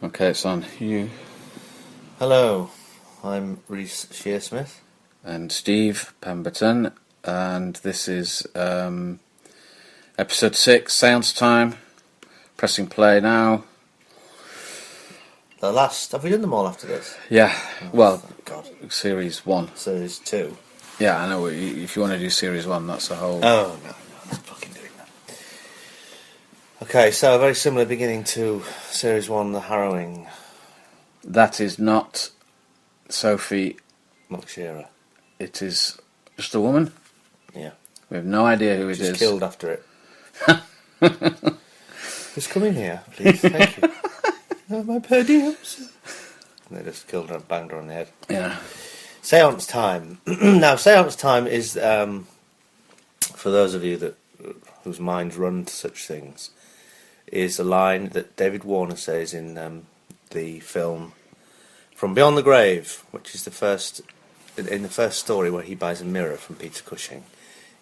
Okay, it's on. You Hello, I'm Reece Shearsmith. and Steve Pemberton, and this is episode 6, Séance time. Pressing play now. Have we done them all after this? Yeah, well, God. series 1. Series 2. Yeah, I know, if you want to do series 1, that's a whole... Oh, no, I'm not fucking doing that. Okay, so a very similar beginning to Series 1, The Harrowing. That is not Sophie. McShearer. It is just a woman. Yeah. We have no idea who it She's is. killed after it. Who's coming here, please? Thank you. Oh, my per diems. And they just killed her and banged her on the head. Yeah. Séance time. Now, Séance time is, for those of you whose minds run to such things, is a line that David Warner says in the film From Beyond the Grave, which is in the first story where he buys a mirror from Peter Cushing.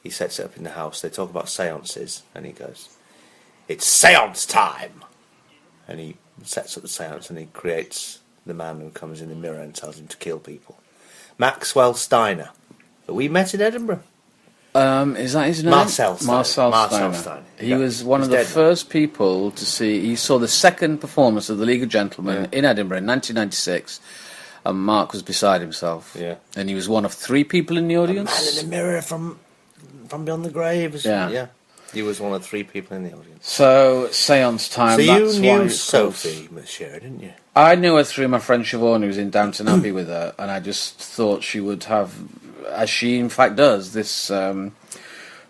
He sets it up in the house. They talk about séances, and he goes, "It's séance time!" And he sets up the séance, and he creates the man who comes in the mirror and tells him to kill people. Maxwell Steiner, that we met in Edinburgh. Is that his name? Marcel Steiner. Marcel Steiner. He was one of the first people to see... He saw the second performance of the League of Gentlemen in Edinburgh in 1996, and Mark was beside himself. Yeah. And he was one of 3 people in the audience. A man in the mirror from Beyond the Grave. Yeah. He was one of 3 people in the audience. So, séance time. So that's you why knew it's Sophie McShearer, didn't you? I knew her through my friend Siobhan, who was in Downton Abbey with her, and I just thought she would have, as she in fact does, this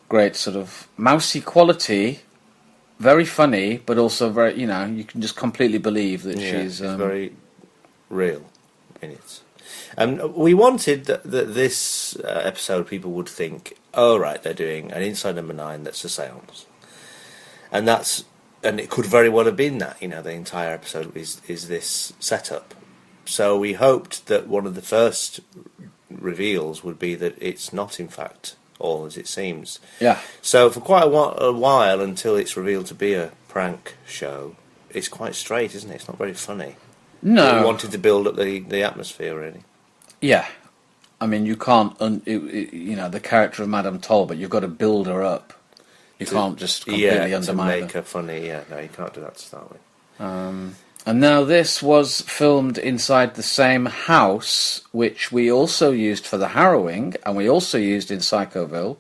great sort of mousy quality, very funny, but also very, you can just completely believe that she's... very real in it. And we wanted that this episode people would think, oh right, they're doing an Inside No.9 that's a séance. And it could very well have been that, the entire episode is this setup. So we hoped that one of the first reveals would be that it's not in fact all as it seems. Yeah. So for quite a while, until it's revealed to be a prank show, it's quite straight, isn't it? It's not very funny. No. We wanted to build up the atmosphere, really. Yeah. I mean, you can't, the character of Madame Talbot, you've got to build her up. You can't just completely undermine to make her funny, no, you can't do that to start with. And now this was filmed inside the same house, which we also used for The Harrowing, and we also used in Psychoville,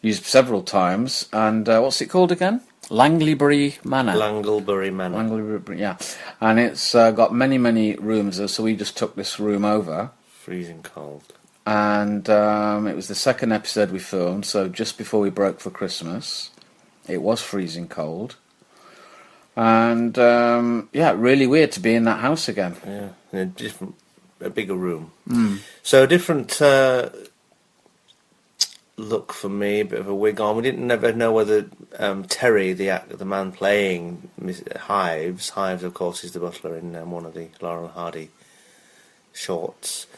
used several times, and what's it called again? Langlebury Manor. Langlebury Manor. Langlebury, yeah. And it's got many, many rooms, so we just took this room over. Freezing cold. And it was the second episode we filmed, so just before we broke for Christmas. It was freezing cold. And, really weird to be in that house again. Yeah, in a bigger room. Mm. So a different look for me, a bit of a wig on. We didn't never know whether Terry, the man playing Hives, of course, is the butler in one of the Laurel and Hardy shorts,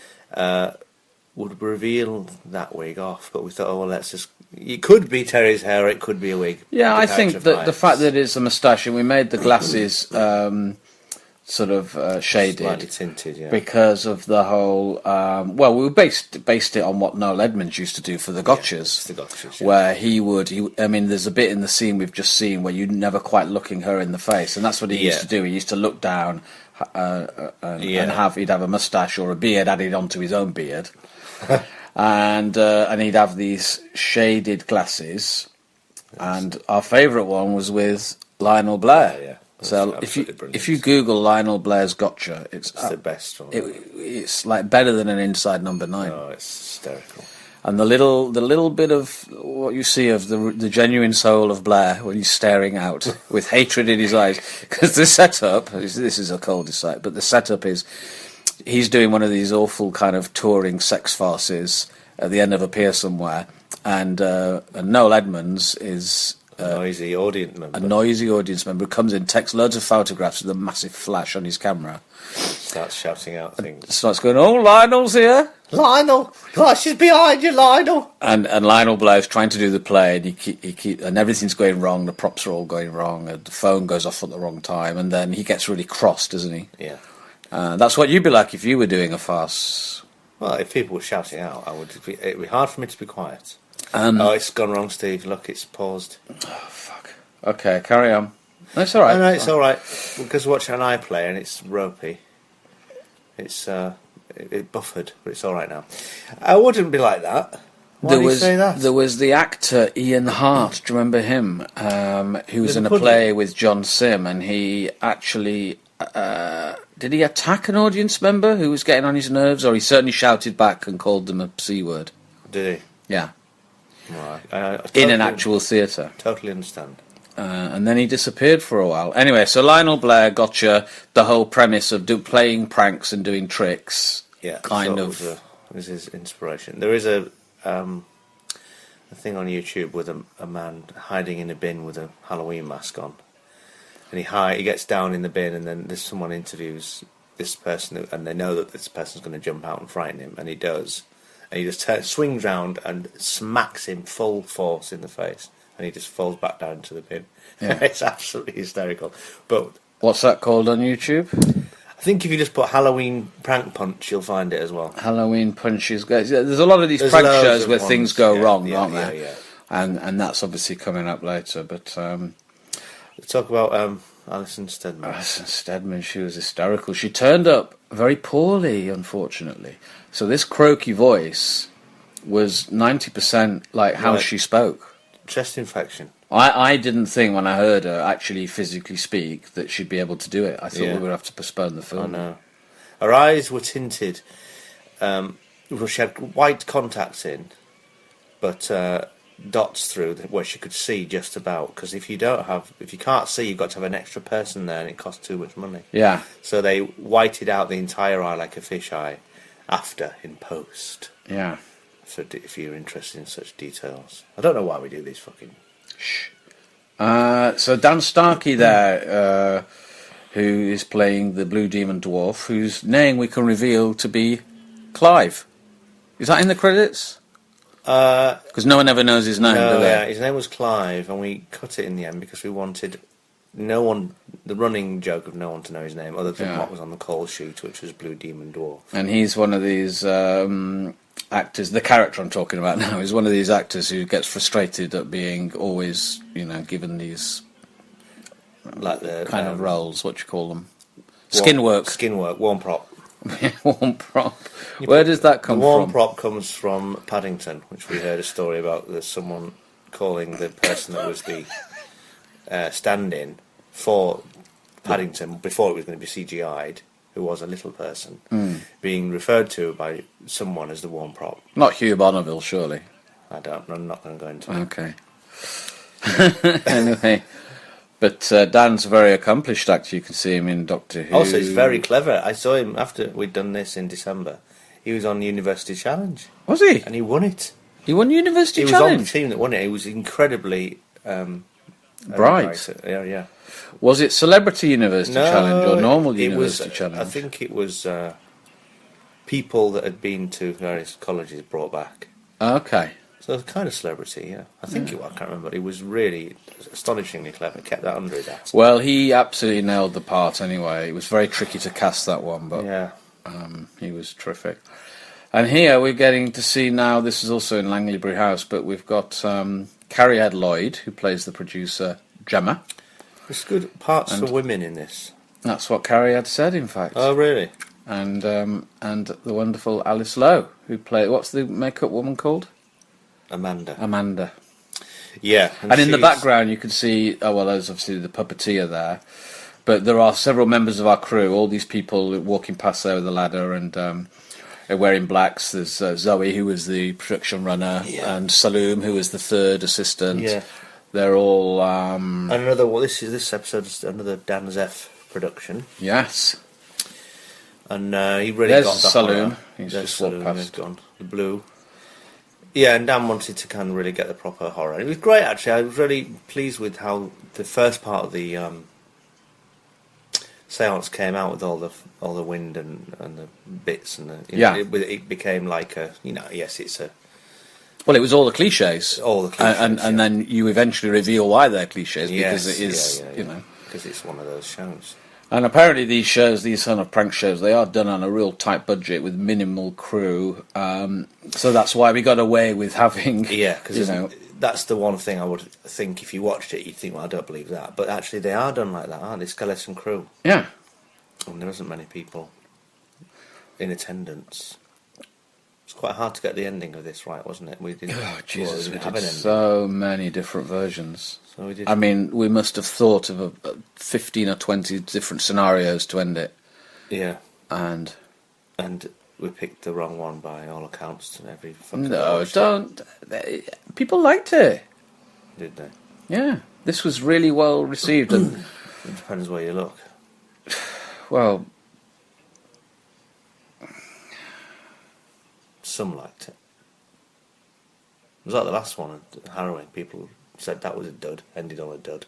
would reveal that wig off, but we thought, let's just... It could be Terry's hair, it could be a wig. Yeah, I think that the fact that it's a moustache, and we made the glasses sort of shaded, slightly tinted, yeah, because of the whole. We based it on what Noel Edmonds used to do for the Gotchas, where he would. There's a bit in the scene we've just seen where you're never quite looking her in the face, and that's what he used to do. He used to look down and he'd have a moustache or a beard added onto his own beard. And he'd have these shaded glasses, and our favourite one was with Lionel Blair. Yeah. So if you Google Lionel Blair's Gotcha, it's the best one. It's like better than an Inside No.9. Oh, it's hysterical. And the little bit of what you see of the genuine soul of Blair when he's staring out with hatred in his eyes, because the setup, this is a cul-de-sac, but the setup is he's doing one of these awful kind of touring sex farces at the end of a pier somewhere, and Noel Edmonds is a noisy audience member. A noisy audience member who comes in, takes loads of photographs with a massive flash on his camera. Starts shouting out things. Starts going, "Oh, Lionel's here! Lionel! She's behind you, Lionel!" And Lionel Blair's trying to do the play, and and everything's going wrong. The props are all going wrong, and the phone goes off at the wrong time, and then he gets really cross, doesn't he? Yeah. That's what you'd be like if you were doing a farce. Well, if people were shouting out, it'd be hard for me to be quiet. It's gone wrong, Steve. Look, it's paused. Oh, fuck. Okay, carry on. No, it's all right. No, it's all right. Because watching an iPlayer and it's ropey. It's it buffered, but it's all right now. I wouldn't be like that. Why do you say that? There was the actor Ian Hart. Do you remember him? He was in a play with John Sim, and he actually did he attack an audience member who was getting on his nerves, or he certainly shouted back and called them a C word? Did he? Yeah. Right. I in an actual theatre. Totally understand. And then he disappeared for a while. Anyway, so Lionel Blair got you the whole premise of playing pranks and doing tricks. Yeah, kind so of. Was his inspiration. There is a thing on YouTube with a man hiding in a bin with a Halloween mask on, and he gets down in the bin, and then someone interviews this person, and they know that this person's going to jump out and frighten him, and he does. And he just swings round and smacks him full force in the face, and he just falls back down into the bin. Yeah. It's absolutely hysterical. But what's that called on YouTube? I think if you just put Halloween prank punch, you'll find it as well. Halloween punches. There's a lot of these prank shows where things go wrong, aren't there? Yeah. And that's obviously coming up later. But let's talk about Alison Steadman. Alison Steadman, she was hysterical. She turned up very poorly, unfortunately. So this croaky voice was 90% like how she spoke. Chest infection. I didn't think when I heard her actually physically speak that she'd be able to do it. I thought we would have to postpone the film. I know. Her eyes were tinted. She had white contacts in, but dots through where she could see just about. Because if you can't see, you've got to have an extra person there, and it costs too much money. Yeah. So they whited out the entire eye like a fish eye after in post. Yeah. So if you're interested in such details, I don't know why we do these fucking. Shh. So Dan Starkey there, who is playing the Blue Demon Dwarf, whose name we can reveal to be Clive. Is that in the credits? Because no one ever knows his name, do they? Yeah, his name was Clive, and we cut it in the end because we wanted the running joke of no one to know his name other than what was on the call sheet, which was Blue Demon Dwarf. And he's one of these actors, the character I'm talking about now, is one of these actors who gets frustrated at being always, given these like the kind of roles, what do you call them? Skin work, warm prop. Warm prop. Where does that come from? The warm prop comes from Paddington, which we heard a story about. There's someone calling the person that was the stand-in for Paddington before it was going to be CGI'd, who was a little person, being referred to by someone as the warm prop. Not Hugh Bonneville, surely. I'm not going to go into it. Okay. Anyway, but Dan's a very accomplished actor. You can see him in Doctor Who. Also, he's very clever. I saw him after we'd done this in December. He was on University Challenge. Was he? And he won it. He won University Challenge? He was on the team that won it. He was incredibly... bright. Yeah. Was it Celebrity University Challenge or normal University Challenge? I think it was people that had been to various colleges brought back. Okay. So it was kind of celebrity, yeah. I think I can't remember. He was really astonishingly clever. Kept that under his hat. Well, he absolutely nailed the part anyway. It was very tricky to cast that one, but he was terrific. And here we're getting to see now, this is also in Langleybury House, but we've got Carrie Head Lloyd, who plays the producer Gemma. There's good parts for women in this. That's what Carrie had said, in fact. Oh, really? And the wonderful Alice Lowe, who played... What's the makeup woman called? Amanda. Yeah. And in the background you can see... there's obviously the puppeteer there. But there are several members of our crew, all these people walking past there with a ladder, and they're wearing blacks. There's Zoe, who was the production runner, and Saloom, who was the third assistant. Yeah. They're all... this episode is another Dan Zeff production. Yes. And he really There's got the Saloom. horror. He's just walked past. Gone. The blue. Yeah, and Dan wanted to kind of really get the proper horror. It was great, actually. I was really pleased with how the first part of the Séance came out with all the wind and the bits and it became like a yes, it's a. Well, it was all the cliches. All the cliches, and then you eventually reveal why they're cliches, because it is, because it's one of those shows. And apparently these shows, these kind of prank shows, they are done on a real tight budget with minimal crew. So that's why we got away with having... Yeah, because that's the one thing I would think if you watched it, you'd think, well, I don't believe that. But actually they are done like that, aren't they? Skeleton crew. Yeah. And there isn't many people in attendance. It's quite hard to get the ending of this right, wasn't it? We didn't. Oh, Jesus, we have did an ending. So many different versions. So we did. I mean, we must have thought of 15 or 20 different scenarios to end it. Yeah. And we picked the wrong one by all accounts. And every fucking don't. People liked it. Did they? Yeah. This was really well received. And it depends where you look. Well... Some liked it. It was like the last one, Harrowing. People said that was a dud, ended on a dud.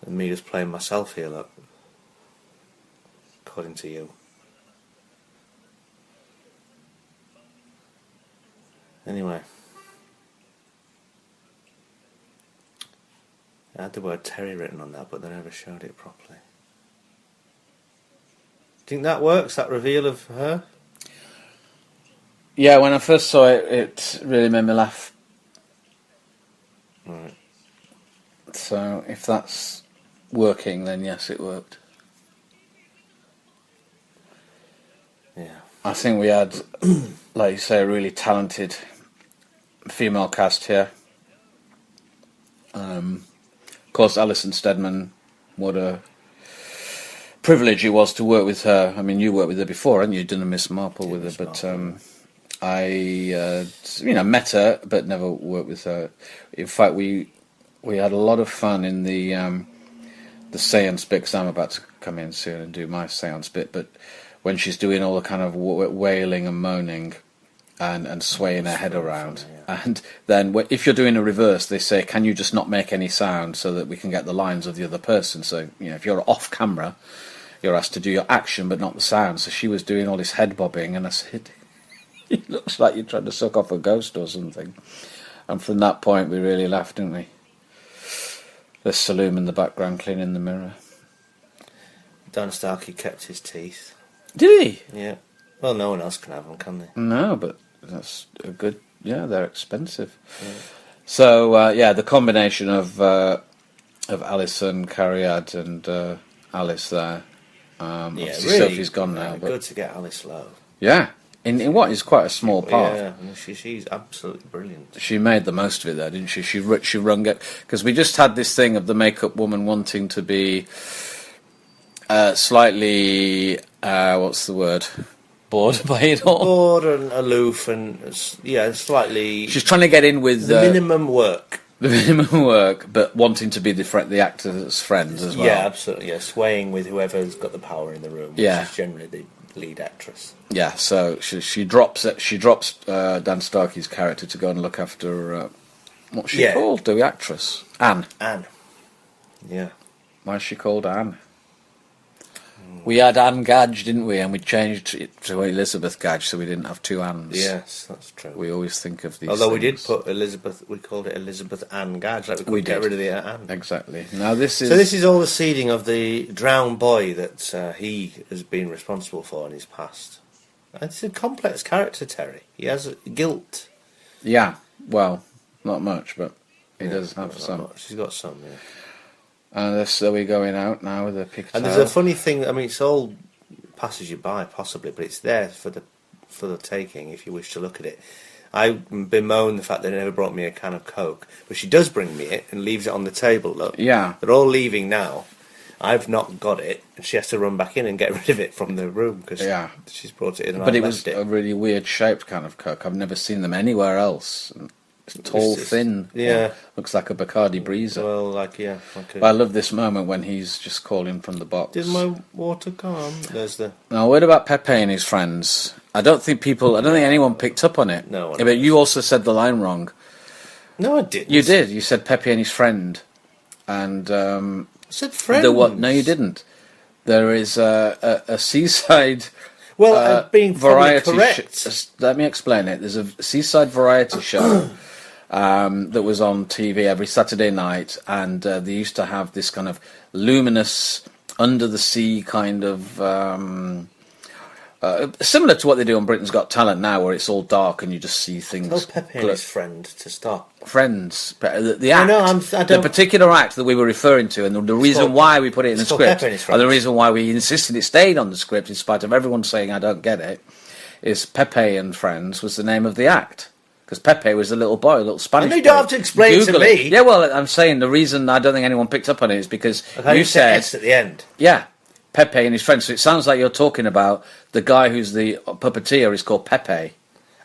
And me just playing myself here, look. According to you. Anyway. I had the word Terry written on that, but they never showed it properly. Think that works, that reveal of her? Yeah, when I first saw it, it really made me laugh. Right. So, if that's working, then yes, it worked. Yeah. I think we had, like you say, a really talented female cast here. Of course, Alison Steadman, what a privilege it was to work with her. I mean, you worked with her before, hadn't you? Done a Miss Marple with her, but I met her, but never worked with her. In fact, we had a lot of fun in the Séance bit, because I'm about to come in soon and do my Séance bit, but when she's doing all the kind of wailing and moaning and swaying her head around, and then if you're doing a reverse, they say, can you just not make any sound so that we can get the lines of the other person? So, if you're off camera, you're asked to do your action but not the sound. So she was doing all this head bobbing, and I said, it looks like you're trying to suck off a ghost or something. And from that point we really laughed, didn't we? There's Saloom in the background cleaning the mirror. Dan Starkey kept his teeth. Did he? Yeah. Well, no one else can have them, can they? No, but that's a good... Yeah, they're expensive. Yeah. So, the combination of Alison, Cariad and Alice there. Really, Sophie's gone now. But good to get Alice Lowe. Yeah, in what is quite a small part. Yeah, she's absolutely brilliant. She made the most of it there, didn't she? She rung it, because we just had this thing of the makeup woman wanting to be slightly, what's the word? Bored by it all. Bored and aloof and slightly. She's trying to get in with the minimum work. The minimum work, but wanting to be the actor's friend as well. Yeah, absolutely. Yeah, swaying with whoever's got the power in the room. Which is generally the lead actress. Yeah, so she drops Dan Starkey's character to go and look after what's she called? The actress Anne. Anne. Yeah. Why is she called Anne? We had Anne Gadge, didn't we? And we changed it to Elizabeth Gadge, so we didn't have two Annes. Yes, that's true. We always think of these Although things. we did put Elizabeth, we called it Elizabeth Anne Gadge, like we couldn't get rid of the Anne. Exactly. Now this is... So this is all the seeding of the drowned boy that he has been responsible for in his past. It's a complex character, Terry. He has guilt. Yeah, well, not much, but he does have some. He's got some, yeah. And so we're going out now with a pigtail. And there's a funny thing. I mean, it's all passes you by, possibly, but it's there for the taking if you wish to look at it. I bemoan the fact that they never brought me a can of Coke, but she does bring me it and leaves it on the table. Look, yeah, they're all leaving now. I've not got it, and she has to run back in and get rid of it from the room because she's brought it in. But it was a really weird shaped can of Coke. I've never seen them anywhere else. Tall, thin. Yeah. Looks like a Bacardi Breezer. Well, But I love this moment when he's just calling from the box. Did my water come? There's the... Now, what about Pepe and his friends? I don't think anyone picked up on it. No one Yeah, but you also said the line wrong. No, I didn't. You did. You said Pepe and his friend. And I said friends. No, you didn't. There is a seaside. Well, being variety correct. Let me explain it. There's a seaside variety show that was on TV every Saturday night, and they used to have this kind of luminous, under the sea kind of. Similar to what they do on Britain's Got Talent now, where it's all dark and you just see things. Tell Pepe and his friend to stop. Friends, the act, the particular act that we were referring to, and the reason why we put it in the script, and the reason why we insisted it stayed on the script, in spite of everyone saying I don't get it, is Pepe and Friends was the name of the act. Because Pepe was a little boy, a little Spanish boy. You don't have to explain it to me. Yeah, well, I'm saying the reason I don't think anyone picked up on it is because you said S at the end. Yeah. Pepe and his friends. So it sounds like you're talking about the guy who's the puppeteer is called Pepe.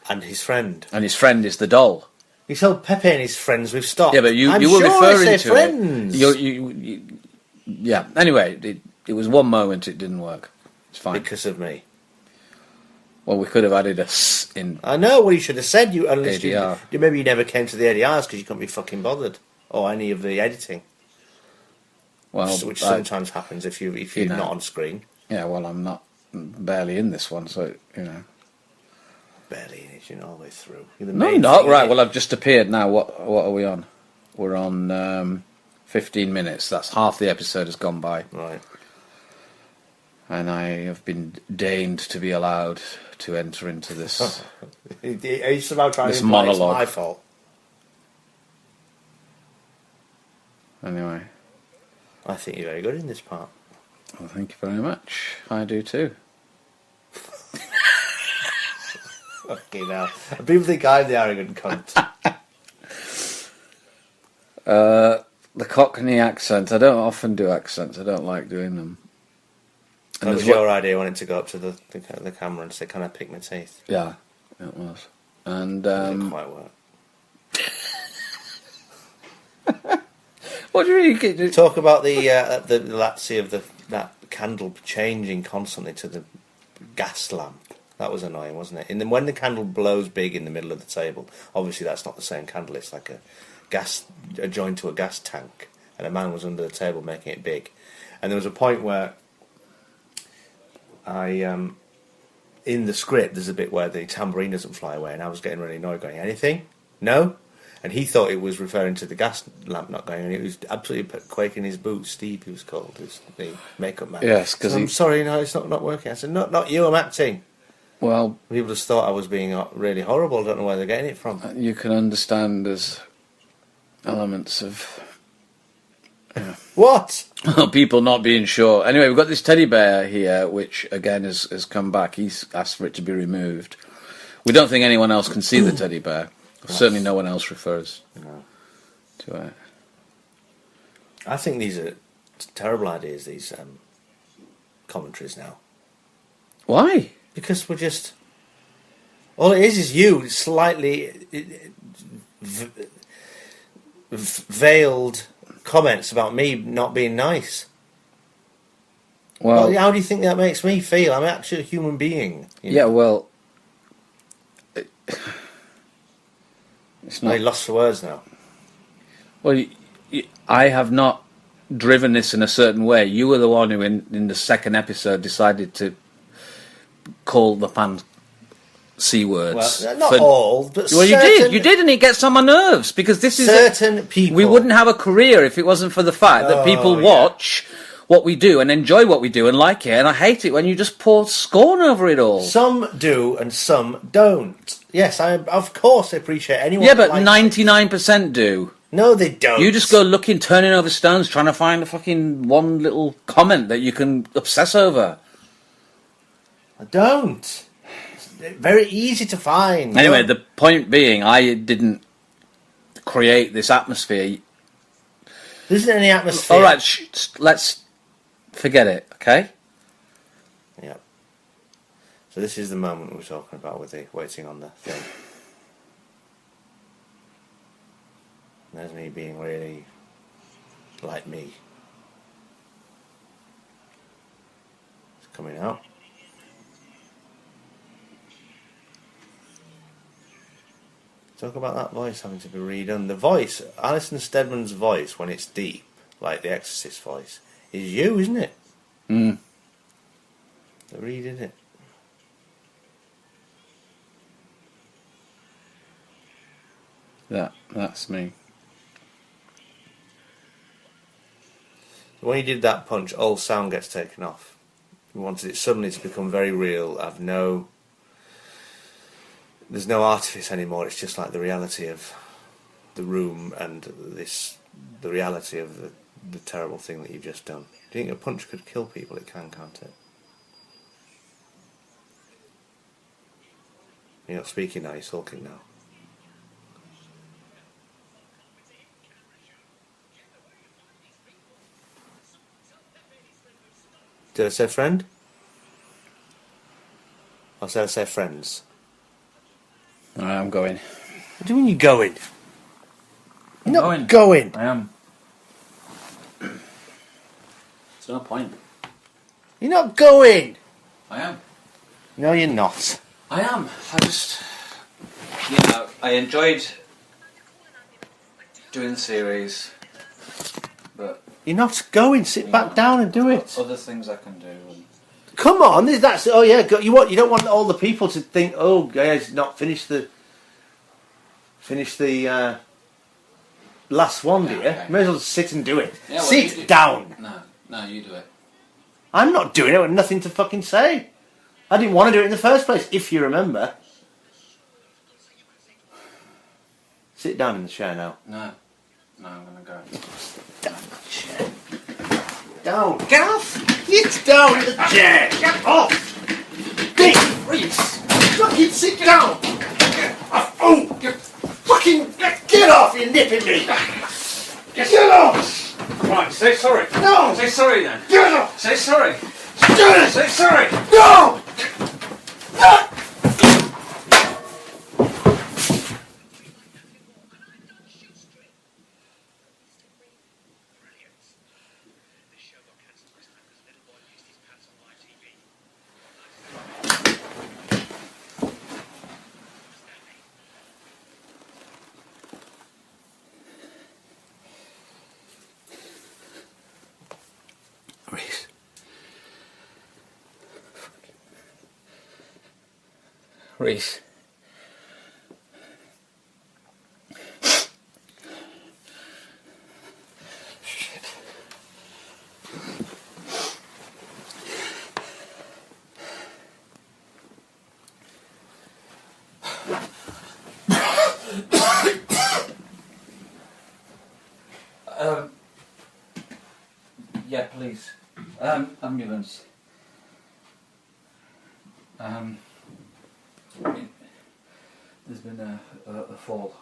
And his friend. And his friend is the doll. You told Pepe and his friends we've stopped. Yeah, but you were referring to friends. Yeah. Anyway, it was one moment it didn't work. It's fine. Because of me. Well, we could have added a s in. I know what you should have said. ADR. Maybe you never came to the ADRs because you couldn't be fucking bothered. Or any of the editing. Well, which sometimes happens if you're not on screen. Yeah, well, I'm not barely in this one, so barely in it. You're all the way through. No, not right. Well, I've just appeared now. What are we on? We're on 15 minutes. That's half the episode has gone by. Right. And I have been deigned to be allowed to enter into this. Are you somehow trying this to imply monologue? It's my fault. Anyway. I think you're very good in this part. Well, thank you very much. I do too. Okay, now people think I'm the arrogant cunt. The Cockney accent. I don't often do accents. I don't like doing them. And that was your idea. I wanted to go up to the camera and say, "Can I pick my teeth?" Yeah, it was. And it didn't quite work. What do you mean? Talk about the latzie of that candle changing constantly to the gas lamp. That was annoying, wasn't it? And then when the candle blows big in the middle of the table, obviously that's not the same candle. It's like a joint to a gas tank, and a man was under the table making it big. And there was a point where in the script, there's a bit where the tambourine doesn't fly away, and I was getting really annoyed, going, "Anything? No?" And he thought it was referring to the gas lamp not going, and it was absolutely quaking his boots. Steve, he was called, the makeup man. Yes, because I'm sorry, no, it's not working. I said, "No, not you, I'm acting." Well, people just thought I was being really horrible. I don't know where they're getting it from. You can understand there's elements of what? people not being sure. Anyway, we've got this teddy bear here, which again has come back. He's asked for it to be removed. We don't think anyone else can see the teddy bear. Certainly no one else refers to it. I think these are terrible ideas, these commentaries now. Why? Because we're just... All it is you slightly veiled comments about me not being nice. Well, how do you think that makes me feel? I'm actually a human being. Yeah, well... It's not. I lost for words now. Well, I have not driven this in a certain way. You were the one who, in the second episode, decided to call the pan C words. Well, not all, but well, you did, and it gets on my nerves because this is certain people. We wouldn't have a career if it wasn't for the fact that people watch what we do and enjoy what we do and like it. And I hate it when you just pour scorn over it all. Some do and some don't. Yes, of course I appreciate anyone. Yeah, but 99% do. No, they don't. You just go turning over stones, trying to find a fucking one little comment that you can obsess over. I don't. It's very easy to find. Anyway, the point being, I didn't create this atmosphere. There isn't any atmosphere. All right, let's forget it, okay? Yeah. So this is the moment we were talking about with the waiting on the thing. And there's me being really like me. It's coming out. Talk about that voice having to be redone. The voice, Alison Steadman's voice, when it's deep, like the Exorcist voice, is you, isn't it? Mm. They redid it. That's me. When he did that punch, all sound gets taken off. He wanted it suddenly to become very real. There's no artifice anymore. It's just like the reality of the room and the reality of the terrible thing that you've just done. Do you think a punch could kill people? It can, can't it? You're not speaking now, you're sulking now. Did I say friend? Or did I say friends? Alright, I'm going. What do you mean you're going? I'm not going. I am. There's no point. You're not going! I am. No, you're not. I am. I enjoyed doing the series, but You're not going. Sit back down and do it. other things I can do. Come on, that's you don't want all the people to think, oh, guys, not finished the last one, do you? Okay. May as well sit and do it. Yeah, well, Sit down. No, you do it. I'm not doing it. I have nothing to fucking say. I didn't want to do it in the first place, if you remember. Sit down in the chair now. No, I'm gonna go. Down in the chair. Down. Get off! Sit down in the chair! Get off! Dick! Reece! Fucking sit down! Get off! Oh! Get off! You're nipping me! Get off! Right, say sorry. No! Say sorry then. Get off! Say sorry. Get it! Say sorry. No! No! Reece. Reece. Yeah, please. Ambulance. There's been a fall.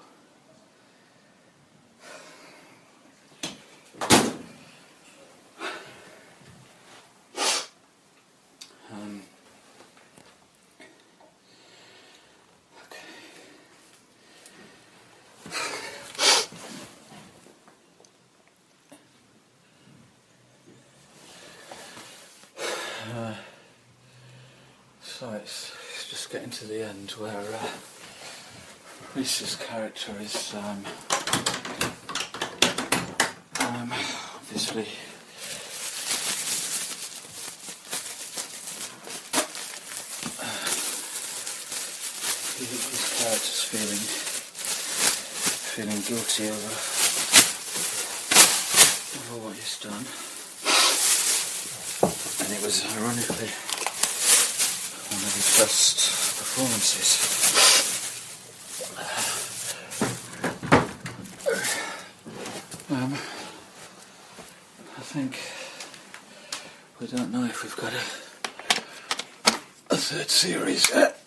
So it's just getting to the end where Reece's character is obviously his character's feeling guilty over what he's done, and it was ironically one of his best performances. I think we don't know if we've got a third series yet.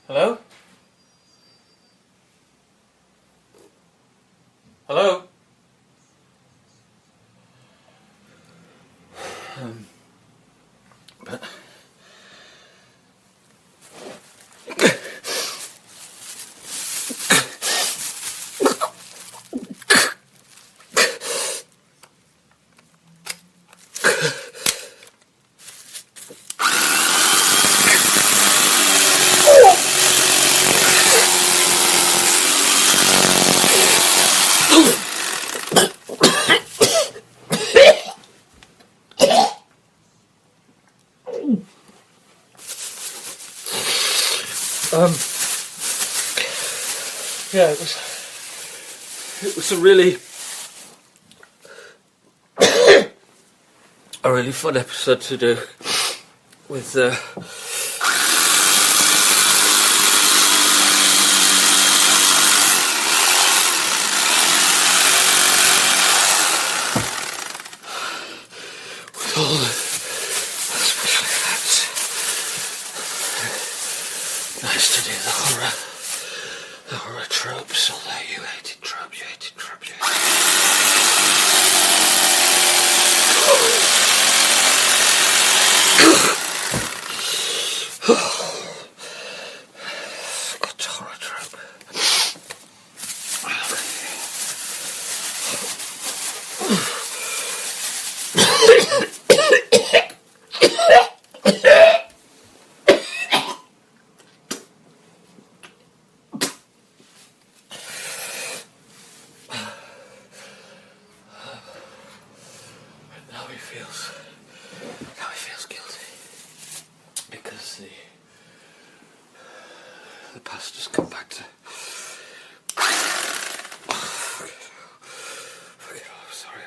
Hello? Hello? But Yeah, it was a really a really fun episode to do with all the special effects. Nice to do the horror tropes, although you hated tropes, you hated tropes, you hated got to horror trope. Now he feels guilty because the past has come back to. Forget all. I'm sorry.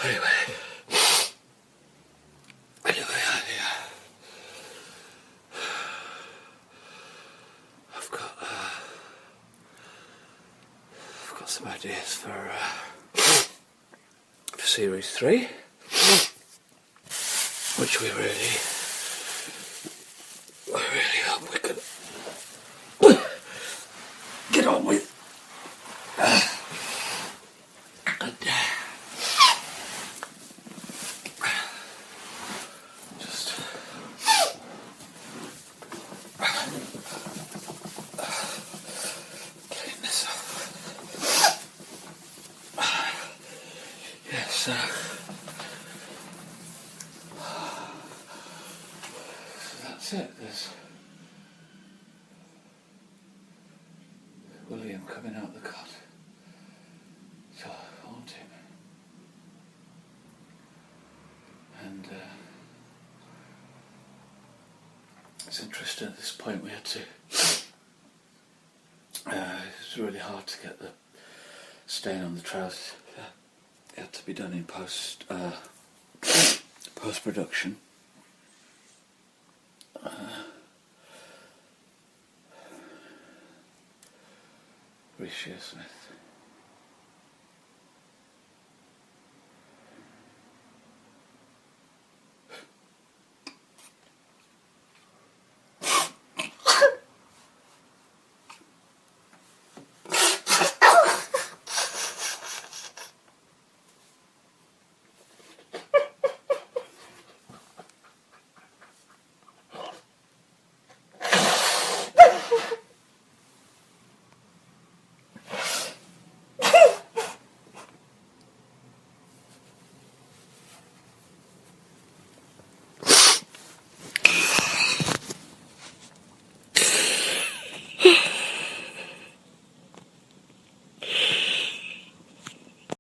Anyway, I've got some ideas for series 3, which we really hope we can get on with. And just clean this up. Yes, so that's it. There's William coming out the cot to haunt him. And it's interesting at this point we had to. It's really hard to get the stain on the trousers. It had to be done in post production. Reece Smith.